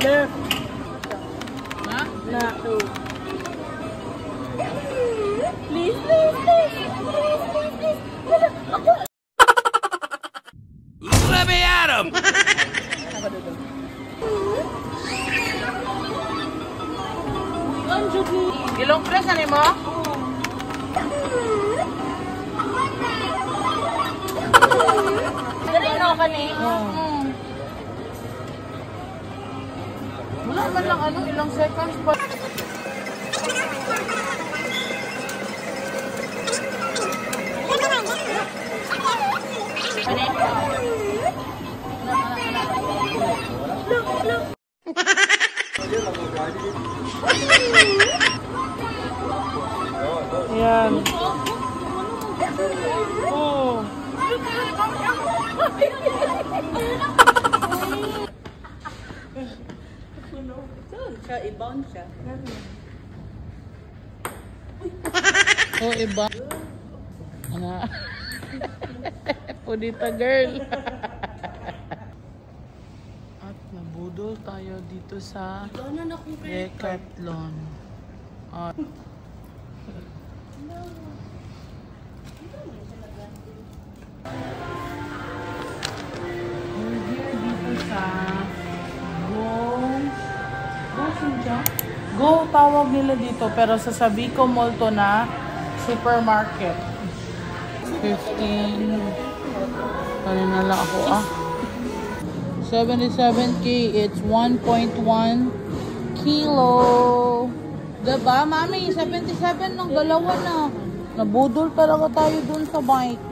Left. Ha? Na. Please, please, please. Please, please, please. Let me at him! Ilong press, ano mo? Dali na ako ni. Wala man lang ano, ilang seconds pa. Ayan. Oh. Siya, i-bound siya. Oh, iba. Ano? Pudita girl. At nabudol tayo dito sa Decathlon. At we're here dito sa Go tawag nila dito, pero sa Sabico Mall to na supermarket. 15. Ano na lang ako 77K, it's 1.1 kilo. Diba, mami? 77 ng dalawa na. Nabudol talaga tayo dun sa bike.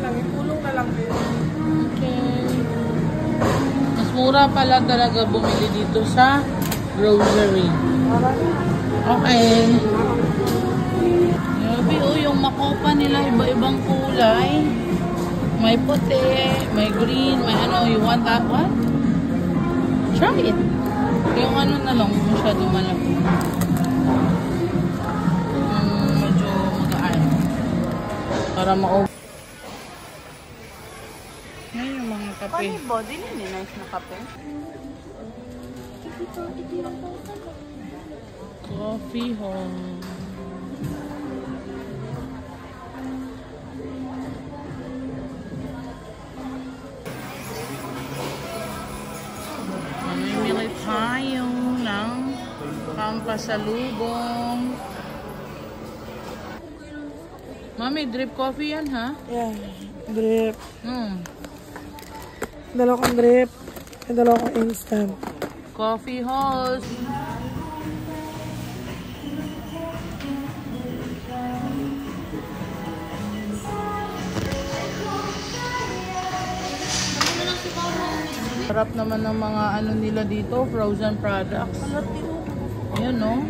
Ipulong na lang din. Okay. Mas mura pala talaga bumili dito sa grocery. Okay. Grabe oh, yung makopa nila iba-ibang kulay. May puti, may green, may ano. You want that one? Try it. Yung ano na lang, masyado malaki. Medyo magaan. Para ma-open. Ngayon yung mga kape. Paano yung body niya? Nice na kape. Coffee home. Mamimili tayo ng pampasalubong. Mami, drip coffee yan ha? Ayan. Drip. Dalawa kong drip. Dalawa kong instant. Coffee house. Sarap naman ng mga ano nila dito, frozen products. Ayan no.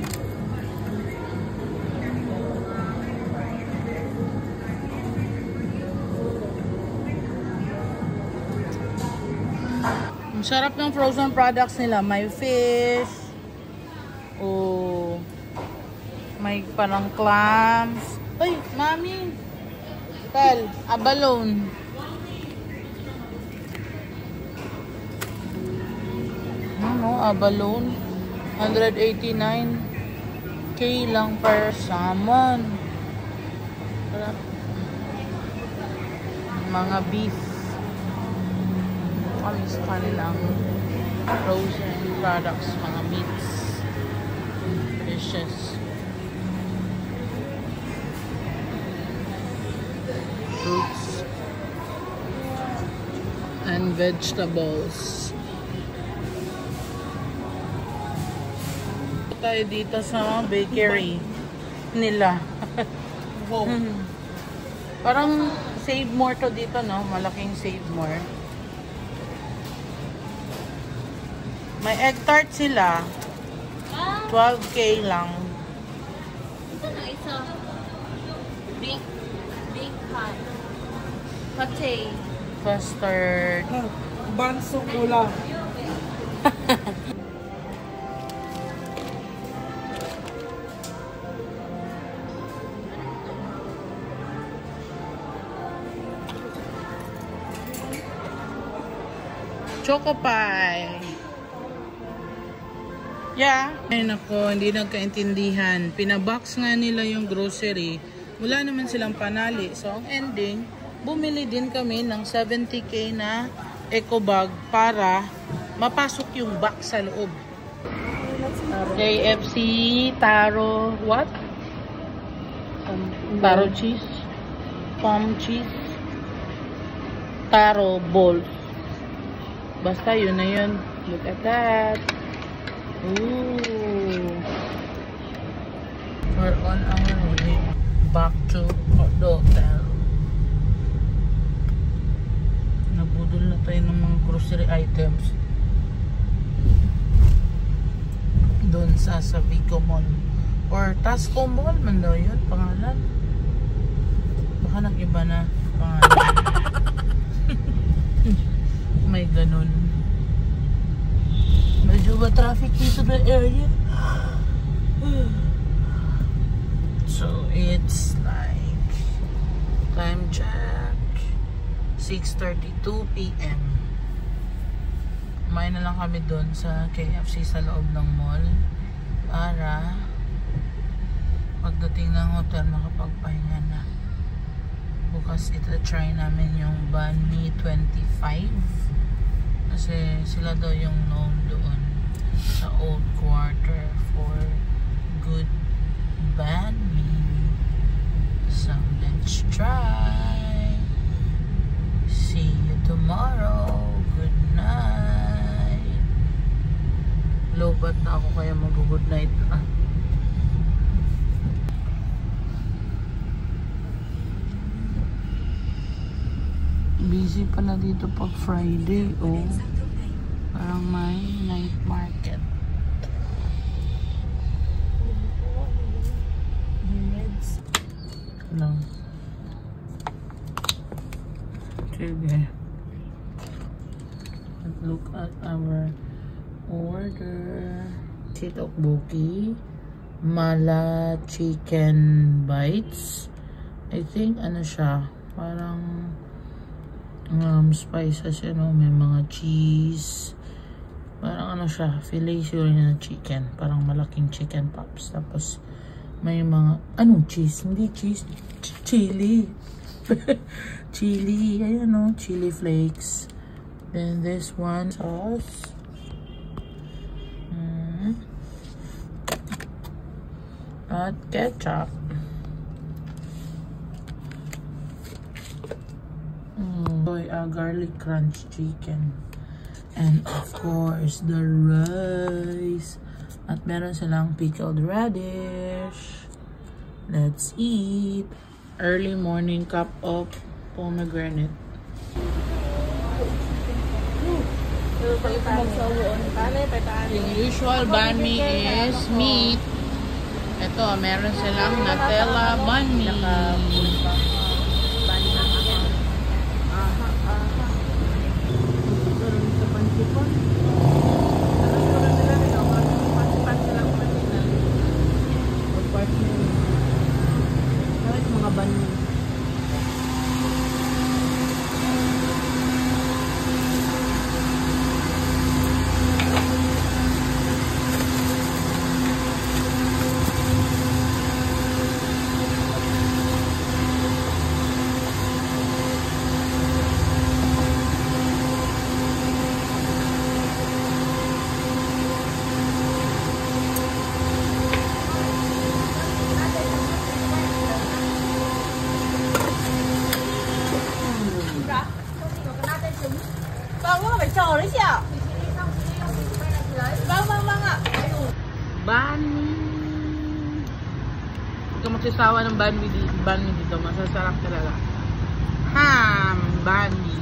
Ang sarap ng frozen products nila. May fish. Oh. May parang clams. Ay, mami. Tel, abalone. Ano, abalone. 189K lang per salmon. Sarap. Mga beef. Kami sa kanilang frozen products, mga meats, fishes, fruits, and vegetables. Tayo dito sa bakery nila. Parang save more to dito, no? Malaking save more. May egg tart sila. 12K lang. Ito na isa. Big hot. Pate. Custard. Banso kula. Choco pie. Yeah. Ay nako, hindi nagkaintindihan. Pinabox nga nila yung grocery. Wala naman silang panali. So, ang ending, bumili din kami ng 70k na eco bag para mapasok yung box sa loob. KFC, taro, what? Taro cheese, palm cheese, taro balls. Basta yun na yun. Look at that. Ooh. We're on our way back to the hotel. Nabudol na tayo ng mga grocery items doon sa Vico Mall or Tasco Mall man daw yun pangalan. Baka nag-iba na pangalan. May ganun. Medyo ba traffic dito na area? So it's like time check 6:32 PM. Kumain na lang kami doon sa KFC sa loob ng mall para pagdating ng hotel makapagpahinga na. Bukas ita-try namin yung banh mi 25 kasi sila daw yung known doon sa old quarter for good banh mi. So let's try. See you tomorrow. Good night. Lobat na ako kaya mag-good night na. Busy pala dito pag Friday. Oh, parang may night market. Hello. Sige. Let's look at our order. Tteokbokki, mala chicken bites. I think ano siya, parang spices, you know, may mga cheese. Parang ano siya, filet siguro na chicken, parang malaking chicken pops. Tapos may mga anong cheese, hindi cheese, chili. Chili, ayan o, chili flakes. Then this one sauce. At ketchup. Garlic crunch chicken. And of course, the rice. At meron silang pickled radish. Let's eat. Early morning cup of pomegranate. Yung usual banh mi is meat. Ito, meron silang Nutella banh mi. Mga banh mi. Banh mi. Huwag ka magsasawa ng banh mi dito. Masasarap talaga. Ham. Banh mi.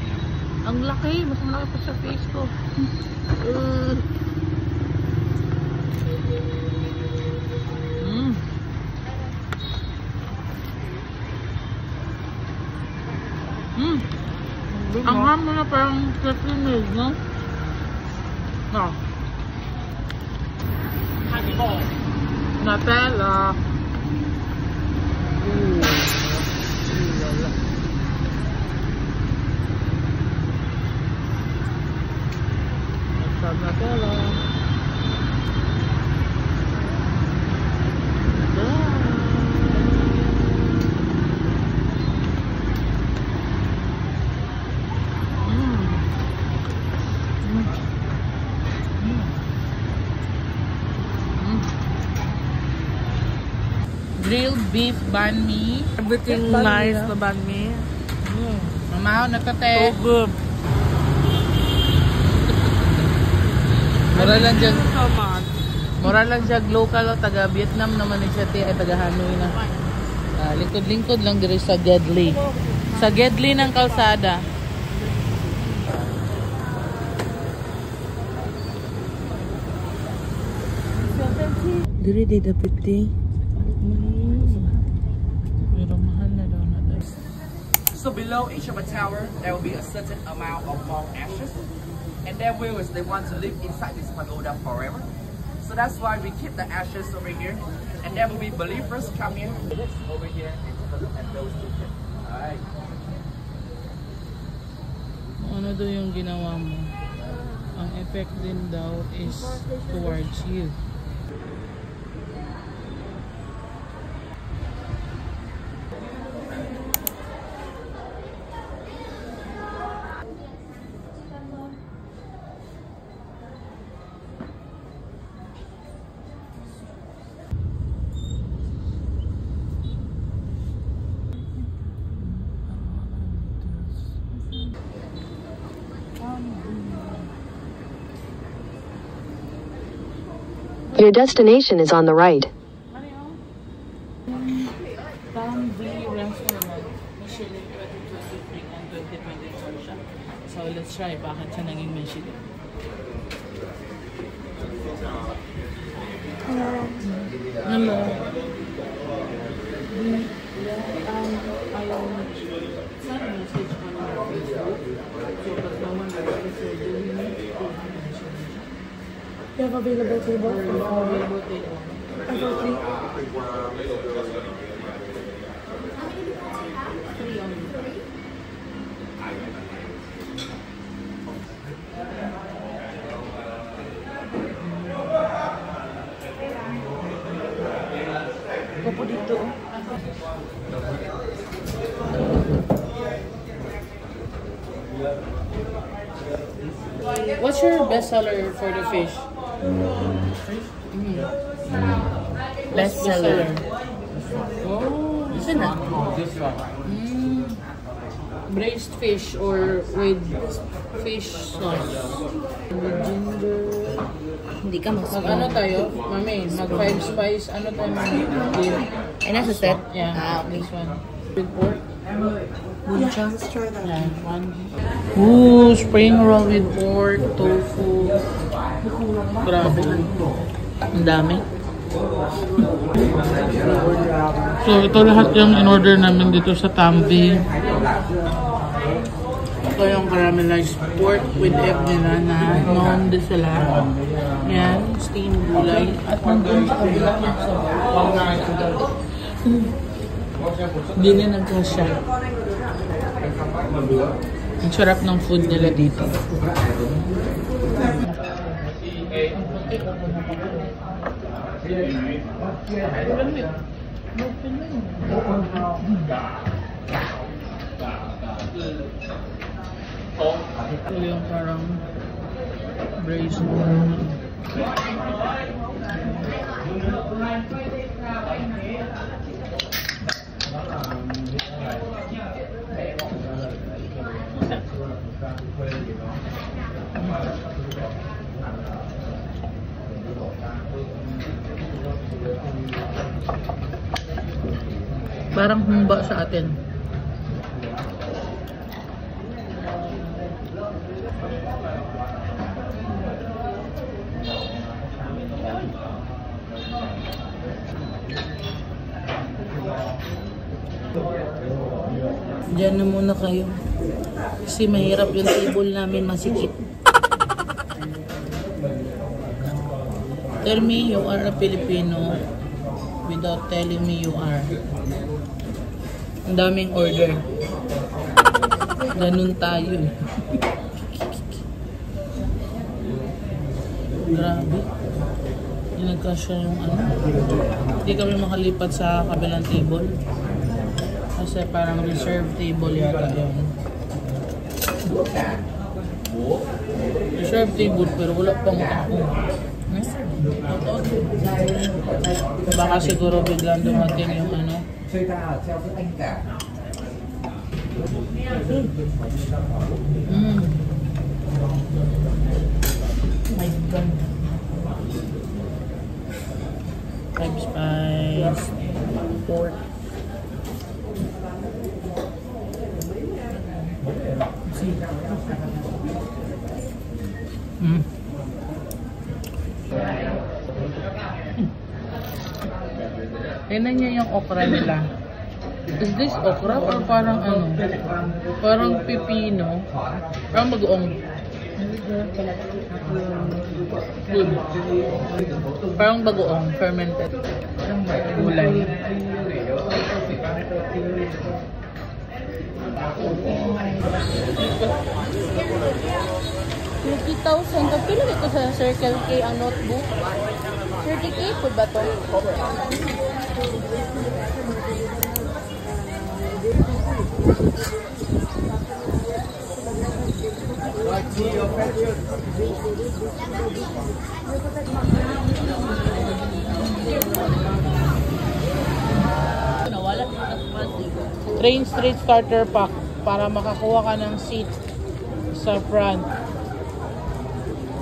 Ang laki. Mas malaki pa sa face ko. Ang ham na parang kasinig, no? No. Nutella. Wala. Nutella. grilled beef banh mi. Everything nice na banh mi. Mamahaw na tate. So good. Mura lang dyan. So much. Mura lang siya local o taga Vietnam naman siya ay taga Hanoi na. Lingkod-lingkod lang dito sa Gedli. Sa Gedli ng kalsada. Diri di dapat di. Pero mahal na daw na daw. So below each of a tower, there will be a certain amount of moth ashes. And their will is they want to live inside this pagoda forever. So that's why we keep the ashes over here. And there will be believers come here over here and those two. Alright. Ano daw yung ginawa mo? Ang effect din daw is towards you. Your destination is on the right. Tambi Restaurant. Michelin 2023 and 2024 siya. So let's try. Bakit siya naging Michelin? Hello. Ayaw sana message ko na Facebook. So, but no one You have available table? available table. Kapo dito. What's your best seller for the fish? Best seller. Oh, Isa na. braised fish or with fish sauce. With ginger. Hindi ka mas. Mag-ano tayo? Mami, mag-5 spice. Ano tayo, mami? Ay, nasa set? Yeah, Okay. this one. With pork. Yeah, let's try that. Yeah, one. Ooh, spring roll with pork, tofu. Grabe. Ang dami. So, ito lahat yung in-order namin dito sa Tambi. Ito yung caramelized pork with egg nila na known din sila. Yan, steamed gulay. At nandun sa kabila yung sabaw. Hindi na nagkasya. Ang sarap ng food nila dito. Ito yung parang braised parang humba sa atin. Diyan na muna kayo. Kasi mahirap yung table namin, masikip. Tell me you are a Filipino without telling me you are. Ang daming order. Ganun tayo. Grabe. Hindi nagkasya yung ano. Hindi kami makalipat sa kabilang table. Kasi parang reserved table yata yun. Reserved table pero wala pang ako. Baka siguro biglang dumating yung ano. My God. 5 spice pork. Tignan niyo yung okra nila. Is this okra or parang ano? Parang pipino. Parang bagoong. Good. Parang bagoong, fermented. Gulay. $30,000. Kapila ito sa Circle K ang notebook. 30K po ba ito? Train Street Starter Pack para makakuha ka ng seat sa front.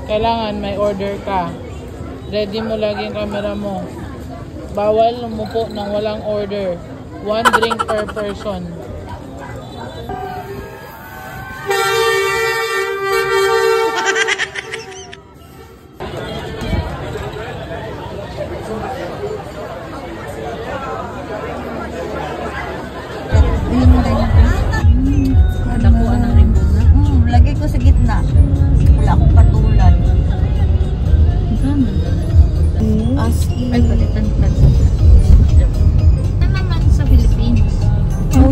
Kailangan may order ka. Ready mo lagi yung camera mo. Bawal lumupo ng walang order. 1 drink per person. Nakuha ng ribbon na. Lagay ko sa gitna. Wala akong patulan. As in... Ay, palitan. Ano naman sa Philippines?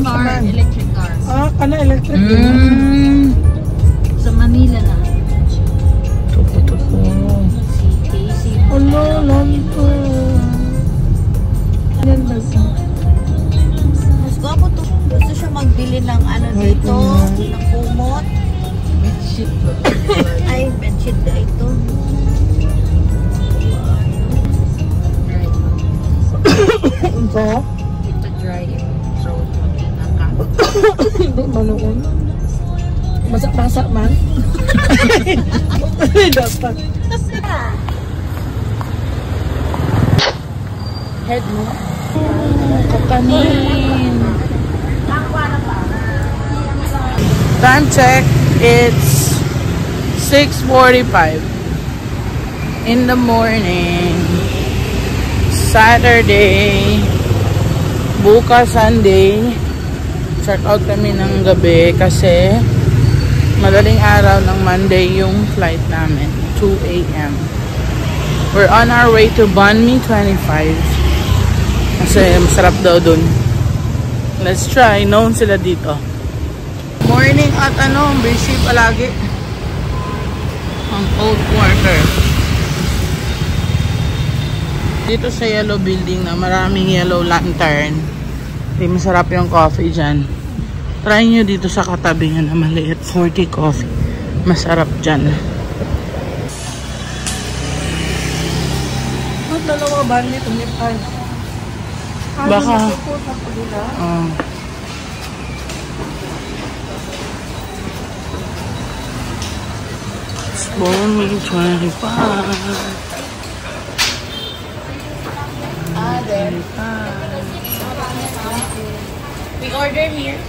Car, electric car. Ah, kana electric. Sa Manila na. Tupo-tupo. Si Casey. Ano, lanto. Yan ba siya? Mas gwapo to. Gusto siya magbili ng ano dito. Ng kumot. Bedsheet. Ay, bedsheet na ito. Ito? Ito dry yung throat. Mag-ina ka. Hindi, maluon. Masak-masak man. Dapat. Head mo. Kakanin. Time check. It's 6:45 in the morning. Saturday. Bukas Sunday. Check out kami ng gabi kasi madaling araw ng Monday yung flight namin. 2 a.m. We're on our way to Banh Mi 25. Kasi masarap daw dun. Let's try. Known sila dito. Morning at busy palagi. Ang old quarter. Dito sa yellow building na maraming yellow lantern. Di masarap yung coffee dyan. Try nyo dito sa katabi na maliit. 40 coffee. Masarap dyan. Ba't dalawa ba nito? Baka. Banh Mi 25. There. We order here.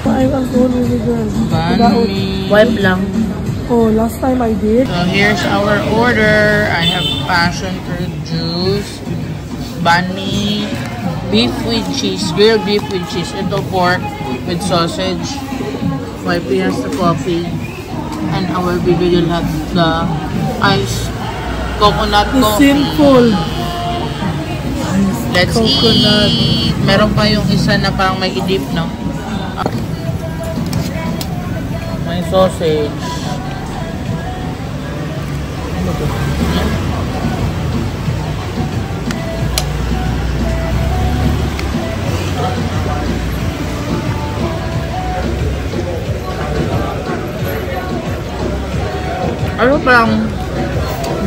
I was going with the girl. Banh Mi. Wipe lang. Oh, last time I did. So here's our order. I have passion fruit juice, banh mi, beef with cheese, grilled beef with cheese. Ito pork with sausage. Wifey has the coffee, and our baby will have the ice coconut coffee. Simple. Let's Coconut. eat. Meron pa yung isa na parang may idip, no? May sausage. Ano parang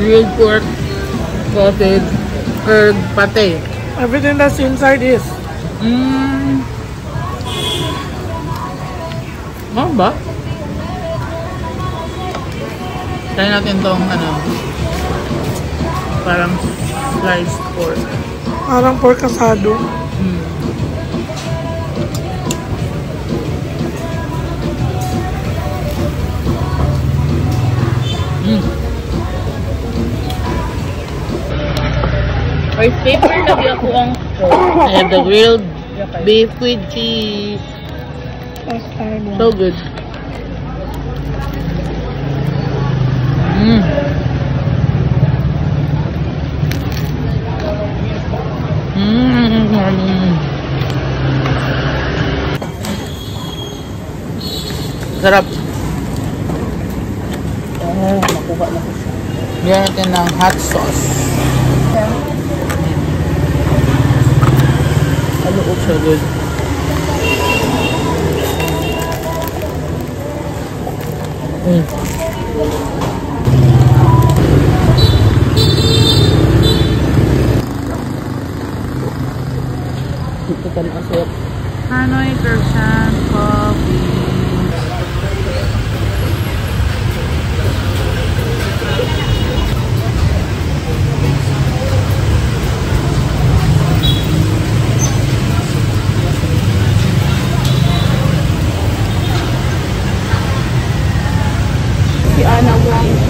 grilled pork, sausage, herb, pate. Everything that's inside is. Ano ba? Try natin tong ano, parang sliced pork. Parang pork asado. My favorite lagi ako ang I have the grilled beef with cheese. Last time. So good. Sarap. Nakuha na ko siya. Bigyan natin ng hot sauce. So good. Hanoi Croissant Coffee.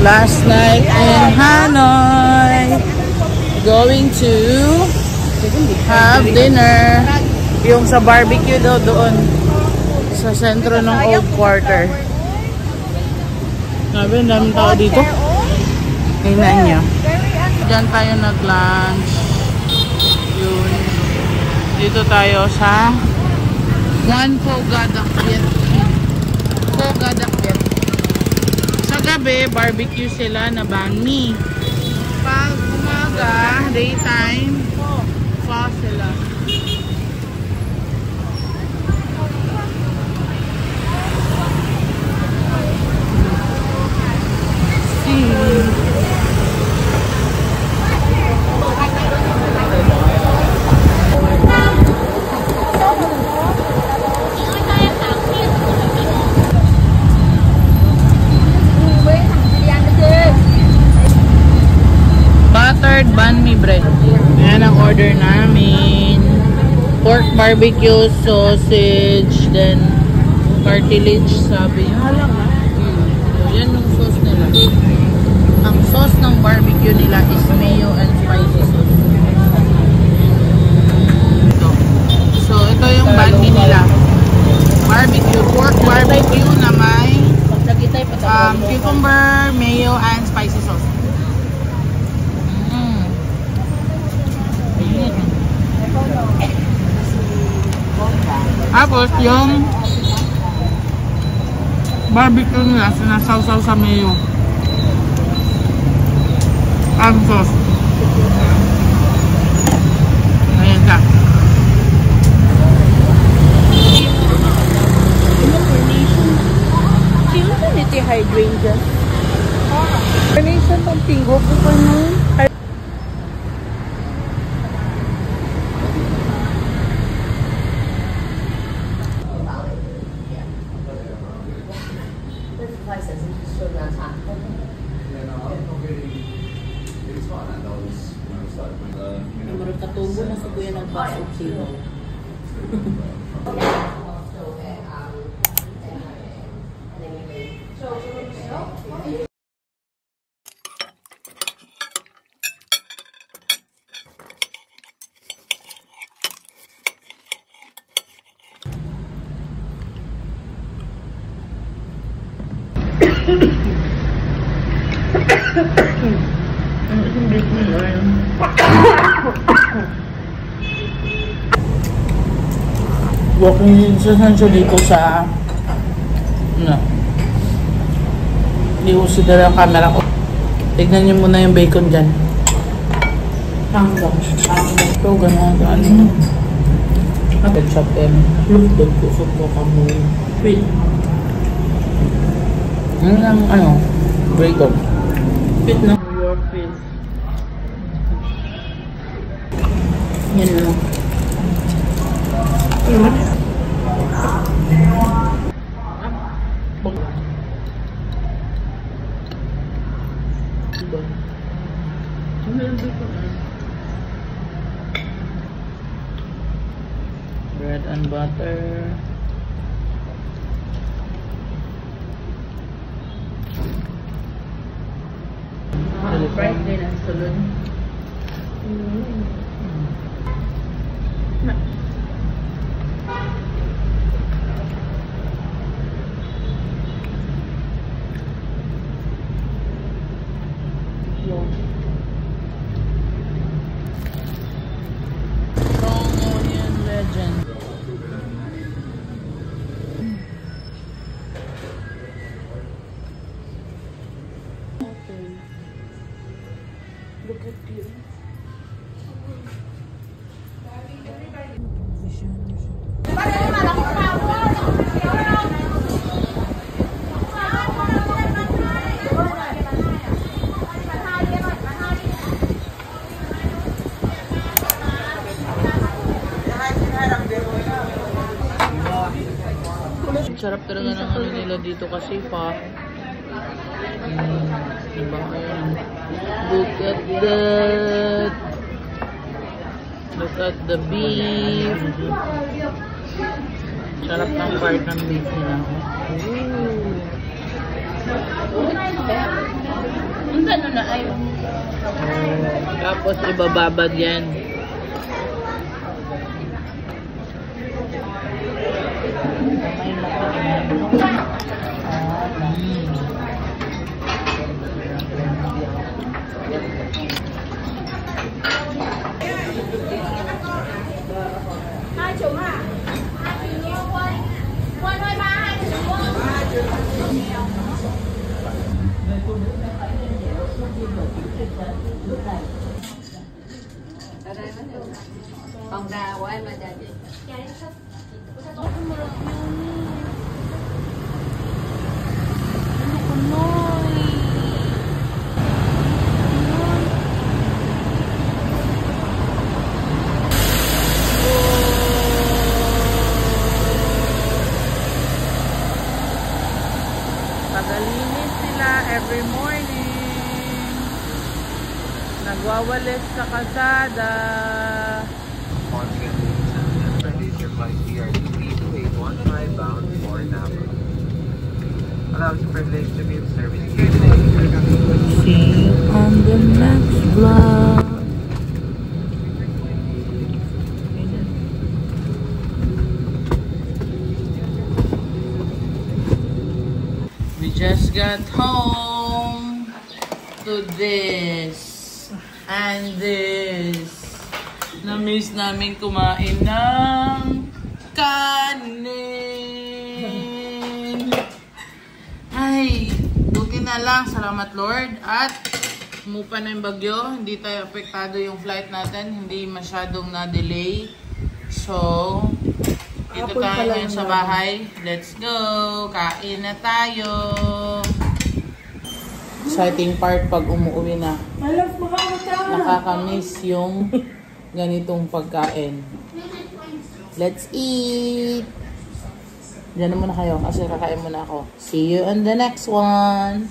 Last night in Hanoi, going to have dinner. Yung sa barbecue daw doon sa sentro ng Old Quarter. Sabi, ang daming tao dito. Tingnan nyo. Diyan tayo nag-lunch. Yun. Dito tayo sa One Pho Ga Dak Viet. Pho Ga Dak Viet. Sa gabi, barbecue sila na banh mi. Pag umaga, daytime, pho sila. Buttered banh mi bread. Ayan ang order namin. Pork barbecue, sausage, then cartilage, sabi nyo. Halang ha? Yan yung sauce nila. Ang sauce ng barbecue nila is mayo and spicy sauce. So, ito yung banh mi nila. Barbecue, pork barbecue na may cucumber, mayo, and spicy sauce. Tapos yung barbecue nila sinasawsaw sa mayo and sauce. Ayan ka. Sino sa niti hydrangea? Carnation ng tinggo ko pa nun. Marag katumbo na sa kuya ng box of chino. Walking siya dito sa ano, hindi ko sidara ang camera ko. Tignan nyo muna yung bacon dyan. Hanggang ito, gano'n ano ketchup and lupdod ko sa po kamo wait ano bacon. Fit na. New York Phil. Yan lang. Bread and butter. Fried din ang salon. Strong onion legend. Look at you. Sarap talaga ng ano nila dito kasi pa. Diba ngayon? Look at that. Look at the beef. Sarap ng part ng beef nila. Ang ano na ay. Tapos ibababad yan. Còn đà của em là đà gì? Pagalinis sila every morning. Nagwawalis sa kalsada. Allows the privilege to be observed. See you on the next vlog. We just got home to this and this. Na-miss namin kumain ng kanin. Ay, buti na lang. Salamat Lord. At umupa na yung bagyo. Hindi tayo apektado yung flight natin. Hindi masyadong na-delay. So, dito tayo ngayon sa bahay. Let's go! Kain na tayo! Exciting part pag umuwi na. Nakakamiss yung ganitong pagkain. Let's eat! Diyan na muna kayo kasi kakain muna ako. See you on the next one!